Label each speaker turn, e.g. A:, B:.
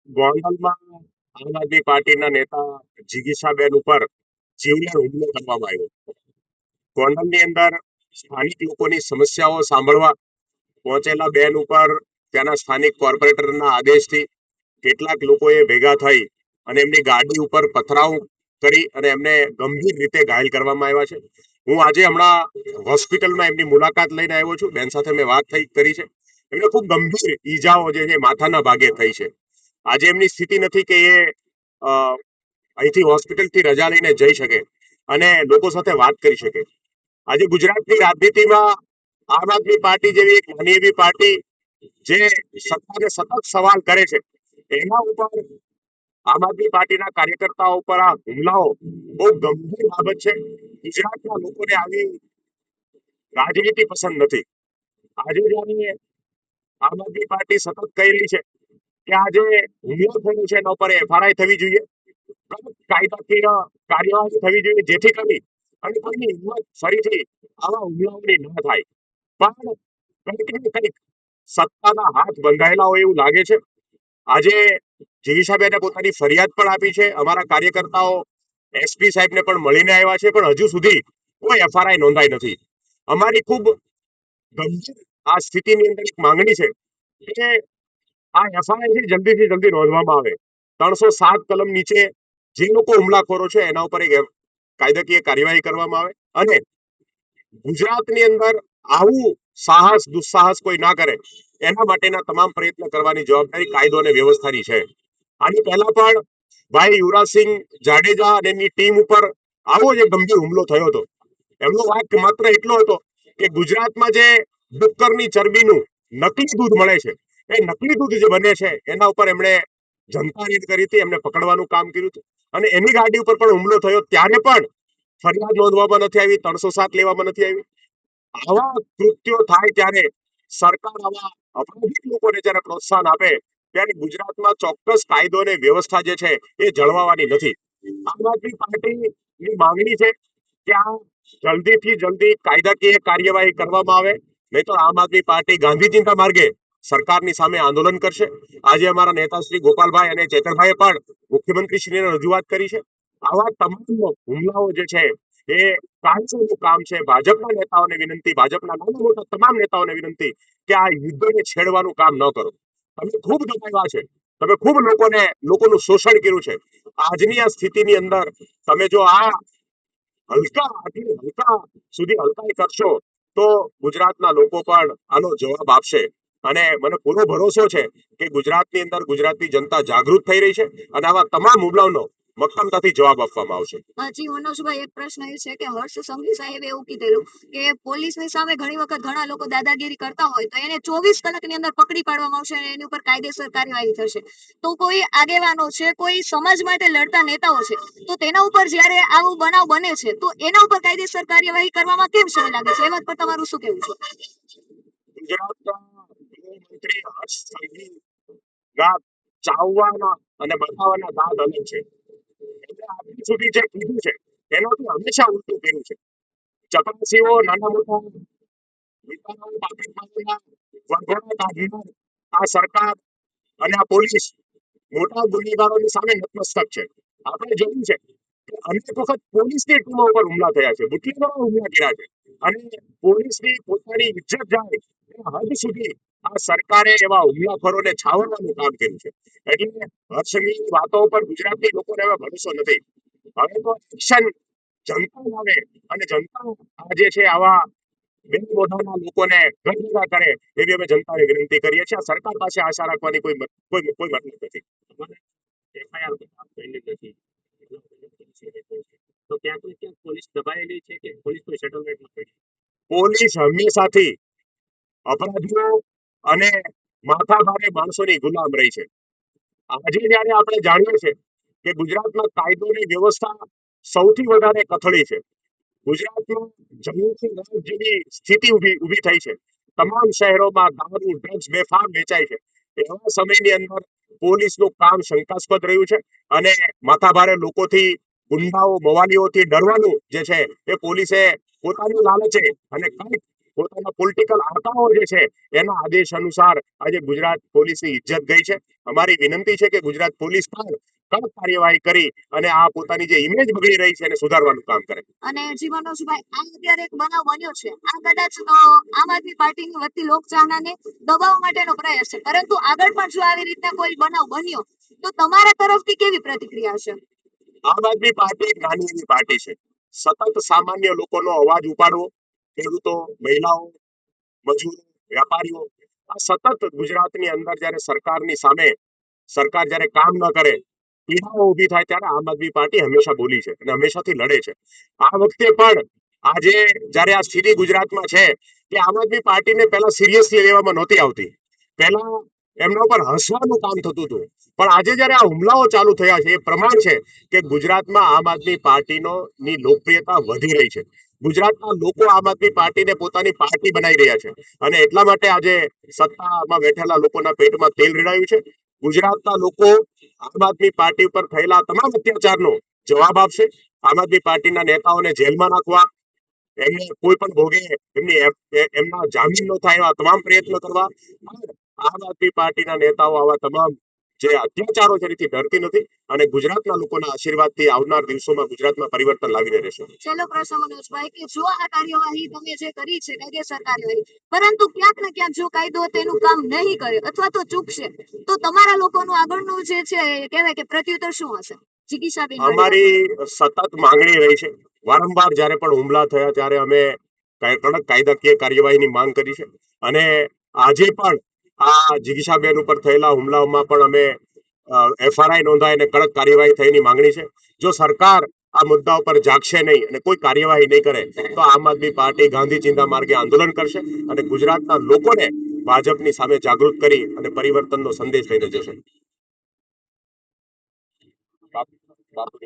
A: ગોંડલમાં આમ આદમી પાર્ટીના નેતા જિગીશાબેન ઉપર જીવલેણ હુમલો કરવામાં આવ્યો. ગોંડલની અંદર સ્થાનિક લોકોની સમસ્યાઓ સાંભળવા પહોંચેલા બેન ઉપર ત્યાંના સ્થાનિક કોર્પોરેટરના આદેશથી કેટલાક લોકોએ ભેગા થઈ અને એમની ગાડી ઉપર પથરાવ કરી અને એમને ગંભીર રીતે ઘાયલ કરવામાં આવ્યા છે. હું આજે હમણાં હોસ્પિટલમાં એમની મુલાકાત લઈને આવ્યો છું. બેન સાથે મેં વાત કરી છે. એમને ખૂબ ગંભીર ઈજાઓ જે છે માથાના ભાગે થઈ છે. આજે એમની સ્થિતિ નથી કે એ અહીંથી હોસ્પિટલથી રજા લઈને જઈ શકે અને લોકો સાથે વાત કરી શકે. આજે ગુજરાતની રાજનીતિમાં આમ આદમી પાર્ટી જેવી એક નાની એવી પાર્ટી જે સત્તાને સતત સવાલ કરે છે, એના ઉપર આમ આદમી પાર્ટીના કાર્યકર્તાઓ ઉપર આ હુમલાઓ બહુ ગંભીર બાબત છે. ગુજરાતના લોકોને આવી રાજનીતિ પસંદ નથી. આજે જયારે આમ આદમી પાર્ટી સતત કહી રહી છે કે આજે હુમલો થયો છે એના ઉપર એફઆરઆઈ થવી જોઈએ, કાયદાકીય કાર્યવાહી થવી જોઈએ, જેથી કરી અને કોઈની હિંમત ફરીથી આવા હુમલાઓની ન થાય. પણ કંઈક ને કંઈક સત્તાના હાથ બંધાયેલા હોય એવું લાગે છે. આજે જિગીશાબેને પોતાની ફરિયાદ પણ આપી છે. અમારા કાર્યકર્તાઓ એસપી સાહેબને પણ મળીને આવ્યા છે, પણ હજુ સુધી કોઈ એફઆરઆઈ નોંધાઈ નથી. અમારી ખૂબ ગંભીર આ સ્થિતિની અંદર એક માંગણી છે કે આ એફઆઈઆર જલ્દીથી જલ્દી નોંધવામાં આવે. 307 કલમ નીચે જે લોકો હુમલાખોરો છે એના ઉપર એક કાયદાકીય કાર્યવાહી કરવામાં આવે અને ગુજરાતની અંદર આવું સાહસ દુસ્સાહસ કોઈ ના કરે એના માટેના તમામ પ્રયત્ન કરવાની જવાબદારી કાયદો અને વ્યવસ્થાની છે. આની પહેલા પણ ભાઈ યુવરાજસિંહ જાડેજા અને એમની ટીમ ઉપર આવો જ ગંભીર હુમલો થયો હતો. એમનો વાક માત્ર એટલો હતો કે ગુજરાતમાં જે ડુક્કરની ચરબીનું નકલી દૂધ મળે છે, એ નકલી દૂધ જે બને છે એના ઉપર એમણે જનતા રેડ કરી હતી, એમને પકડવાનું કામ કર્યું હતું અને એની ગાડી ઉપર પણ હુમલો થયો ત્યારે પણ ફરિયાદ નોંધવામાં નથી આવી, 307 લેવામાં નથી આવી. આવા કૃત્યો થાય ત્યારે સરકાર આવા અપરાધિક લોકોને જ્યારે પ્રોત્સાહન આપે ત્યારે ગુજરાતમાં ચોક્કસ કાયદો અને વ્યવસ્થા જે છે એ જળવાવાની નથી. આમ આદમી પાર્ટીની માંગણી છે કે આ જલ્દીથી જલ્દી કાયદાકીય કાર્યવાહી કરવામાં આવે, નહીં તો આમ આદમી પાર્ટી ગાંધીજીના માર્ગે સરકારની સામે આંદોલન કરશે. આજે અમારા નેતા શ્રી ગોપાલભાઈ અને ચેતરભાઈએ પણ મુખ્યમંત્રીશ્રીને રજૂઆત કરી છે. આવા તમામ હુમલાઓ જે છે એ કાયદેસરનું કામ છે. ભાજપના નેતાઓને વિનંતી, ભાજપના નાના મોટા તમામ નેતાઓને વિનંતી કે આ યુદ્ધને છેડવાનું કામ ન કરો. તમે ખૂબ દબાવ્યા છે, તમે ખૂબ લોકોનું શોષણ કર્યું છે. આજની આ સ્થિતિની અંદર તમે જો આ હલકા સુધી હલકાઈ કરશો તો ગુજરાતના લોકો પણ આનો જવાબ આપશે. અને મને પૂરો ભરોસો છે કે ગુજરાતની અંદર ગુજરાતની જનતા જાગૃત થઈ રહી છે અને આવા તમામ હુમલાઓનો મક્કમતાથી જવાબ આપવામાં આવશે.
B: જી મનોજભાઈ, એક પ્રશ્ન એ છે કે હર્ષ સંઘવી સાહેબે એવું કીધેલું કે પોલીસની સામે ઘણી વખત ઘણા લોકો દાદાગીરી કરતા હોય તો એને 24 કલાકની અંદર પકડી પાડવામાં આવશે અને એની ઉપર કાયદેસર કાર્યવાહી થશે. તો કોઈ આગેવાનો છે, કોઈ સમાજ માટે લડતા નેતાઓ છે, તો તેના ઉપર જ્યારે આવું બનાવ બને છે તો એના ઉપર કાયદેસર કાર્યવાહી કરવામાં કેમ સમય લાગે છે? એમાં પર તમારું શું કહેવું છે?
A: ગુજરાતના ગૃહમંત્રી હર્ષ સંઘવી ના ચાવવાના અને બતાવવાના દાંત અલગ છે. એમણે આજ સુધી જે કીધું છે એનાથી હંમેશા ઉલટું કર્યું છે. ચપરાસીઓ, નાના મોટા વિસ્તારોમાં પાકીટમાંના વરઘોડા કાઢીને આ સરકાર અને આ પોલીસ મોટા ગુનેગારોની સામે નતમસ્તક છે. આપણે જોયું છે કે અનેક વખત પોલીસની ટીમો ઉપર હુમલા થયા છે, બુટલેગરો હુમલા કર્યા છે અને પોલીસની પોતાની ઇજ્જત જાય એ હદ સુધી આ સરકારે એવા હુમલાખોરોને છાવરવાનું કામ કર્યું છે. એટલે હર્ષની વાતો ઉપર ગુજરાતની લોકોને હવે ભરોસો નથી. હવે તો એક્શન જનતા લાવે અને જનતા આજે છે આવા બે મોઢાના લોકોને ગઠ કરે એવી અમે જનતાને વિનંતી કરીએ છીએ. સરકાર પાસે આશા રાખવાની કોઈ મતલબ નથી. એફઆઈઆર પેન્ડિંગ નથી તો ક્યાંક ને ક્યાંક પોલીસ દબાયેલી છે કે પોલીસ કોઈ સેટલમેન્ટ નથી. પોલીસ હંમેશાથી અપરાધીઓ અને માથાભારે માણસોની ગુલામ રહી છે. આજે જયારે આપણે જાણીએ છીએ કે ગુજરાતમાં કાયદો અને વ્યવસ્થા સૌથી વધારે કથળી છે, ગુજરાતમાં જમીનથી રાત જેવી સ્થિતિ ઊભી થઈ છે, તમામ શહેરોમાં દારૂ ડ્રગ્સ બેફામ વેચાય છે, એવા સમયની અંદર પોલીસનું કામ શંકાસ્પદ રહ્યું છે અને માથાભારે લોકોથી, ગુંડાઓ મવાલીઓથી ડરવાનું જે છે એ પોલીસે પોતાની લાલચે અને કંઈક પોતાના પોલિટિકલ આકાઓ જે છે એના આદેશ અનુસાર આજે ગુજરાત પોલીસની ઇજ્જત ગઈ છે. અમારી વિનંતી છે કે ગુજરાત પોલીસ પણ કડક કાર્યવાહી કરી અને આ પોતાની જે ઇમેજ બગડી રહી છે એને સુધારવાનું કામ કરે.
B: અને જી મનોજભાઈ, આ અત્યારે એક બનાવ બન્યો છે, આ કદાચ આમ આદમી પાર્ટીની વધતી લોકચાહનાને દબાવવા માટેનો પ્રયાસ છે, પરંતુ આગળ પણ જો આવી રીતના કોઈ બનાવ બન્યો તો તમારા તરફથી કેવી પ્રતિક્રિયા હશે?
A: આમ આદમી પાર્ટી એક નાની એવી પાર્ટી છે. સતત સામાન્ય લોકોનો અવાજ ઉપાડવો, ખેડૂતો, મહિલાઓ, મજૂરો, વેપારીઓ, આ સતત ગુજરાતની અંદર જ્યારે સરકારની સામે સરકાર જ્યારે કામ ન કરે, પીડાઓ ઊભી થાય ત્યારે આમ આદમી પાર્ટી હંમેશા બોલી છે અને હંમેશાથી લડે છે. આ વખતે પણ આજે જ્યારે આ સ્થિતિ ગુજરાતમાં છે કે આમ આદમી પાર્ટીને પહેલા સિરિયસલી લેવામાં નહોતી આવતી. પહેલા એમના ઉપર હસવાનું કામ થતું હતું, પણ આજે જ્યારે આ હુમલાઓ ચાલુ થયા છે એ પ્રમાણ છે કે ગુજરાતમાં આમ આદમી પાર્ટીનો ની લોકપ્રિયતા વધી રહી છે. ગુજરાતના લોકો આમ આદમી પાર્ટીને પોતાની પાર્ટી બનાવી રહ્યા છે અને એટલા માટે આજે સત્તામાં બેઠેલા લોકોના પેટમાં તેલ રેડાયું છે. ગુજરાતના લોકો આમ આદમી પાર્ટી ઉપર થયેલા તમામ અત્યાચારનો જવાબ આપશે. આમ આદમી પાર્ટીના નેતાઓને જેલમાં નાખવા, એમને કોઈ પણ ભોગે એમના જામીન ન થાય એવા તમામ પ્રયત્નો કરવા. આમ આદમી પાર્ટીના નેતાઓ આવા તમામ જે અત્યાચારો છે એનાથી ડરતી નથી અને ગુજરાતના લોકોના આશીર્વાદથી આવનાર દિવસોમાં ગુજરાતમાં પરિવર્તન લાવીને રહેશે.
B: છેલ્લો પ્રશ્ન મનોજભાઈ, કે જો આ કાર્યવાહી તમે જે કરી છે કાયદેસર કાર્યવાહી, પરંતુ ક્યાંક ને ક્યાંક જો કાયદો તેનું કામ નહીં કરે અથવા તો ચૂકશે, તો તમારા લોકોનું આગળનું જે છે કહેવાય કે પ્રત્યુત્તર શું હશે? જિગીશાબેન
A: અમારી સતત માંગણી રહી છે. વારંવાર જ્યારે પણ હુમલા થયા ત્યારે અમે કડક કાયદાકીય કાર્યવાહીની માંગ કરી છે અને આજે પણ આ જિગીશાબેન ઉપર થયેલા હુમલાઓમાં પણ અમે એફઆરઆઈ નોંધાય અને કડક કાર્યવાહી થઈની માંગણી છે. જો સરકાર આ મુદ્દા ઉપર જાગશે નહીં અને કોઈ કાર્યવાહી નહીં કરે તો આમ આદમી પાર્ટી ગાંધી ચિંતા માર્ગે આંદોલન કરશે અને ગુજરાતના લોકોને ભાજપની સામે જાગૃત કરી અને પરિવર્તનનો સંદેશ લઈને જશે.